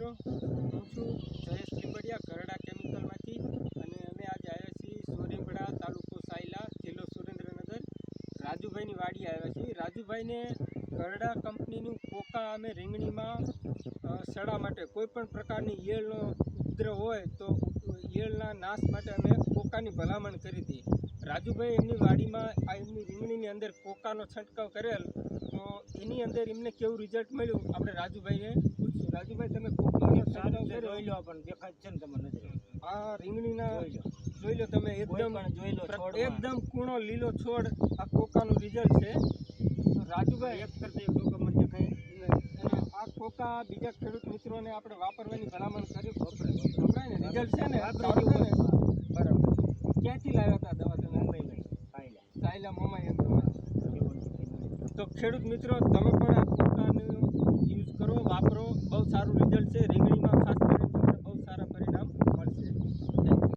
મિત્રો, હું છું જયેશ લીંબડિયા ગરડા કેમિકલમાંથી અને અમે આજે આવ્યા છીએ સોરીપડા, તાલુકો સાયલા, જિલ્લો સુરેન્દ્રનગર. રાજુભાઈની વાડીએ આવ્યા છીએ. રાજુભાઈને ગરડા કંપનીનું કોકા અમે રીંગણીમાં સડા માટે કોઈ પણ પ્રકારની ઈયળનો ઉપદ્રવ હોય તો ઈયળના નાશ માટે અમે કોકાની ભલામણ કરી હતી. રાજુભાઈ એમની વાડીમાં એમની રીંગણીની અંદર કોકાનો છંટકાવ કરેલ તો એની અંદર એમને કેવું રિઝલ્ટ મળ્યું આપણે રાજુભાઈને પૂછશું. રાજુભાઈ, તમે કોકાનો છંટકાવ કર્યો જોઈ લો, પણ દેખાય છે ને તમને નજરે? આ રીંગણીના જોઈ લો તમે, એકદમ કૂણો લીલો છોડ આ કોકાનું રિઝલ્ટ છે. તો રાજુભાઈ, એક કરતા એક લોકો મને દેખાય. અને આ કોકા બીજા ખેડૂત મિત્રોને આપણે વાપરવાની ભલામણ કરી. વપરાય ને? રિઝલ્ટ છે ને? સારું છે ને? બરાબર. ક્યાંથી લાવ્યા હતા દવા તમે? સાયલા મોમા યંત્રમાંથી. તો ખેડૂત મિત્રો, તમે પણ આ કોકાનો યુઝ કરો, વાપરો. બહુ સારું રિઝલ્ટ છે રીંગણીમાં. ખાસ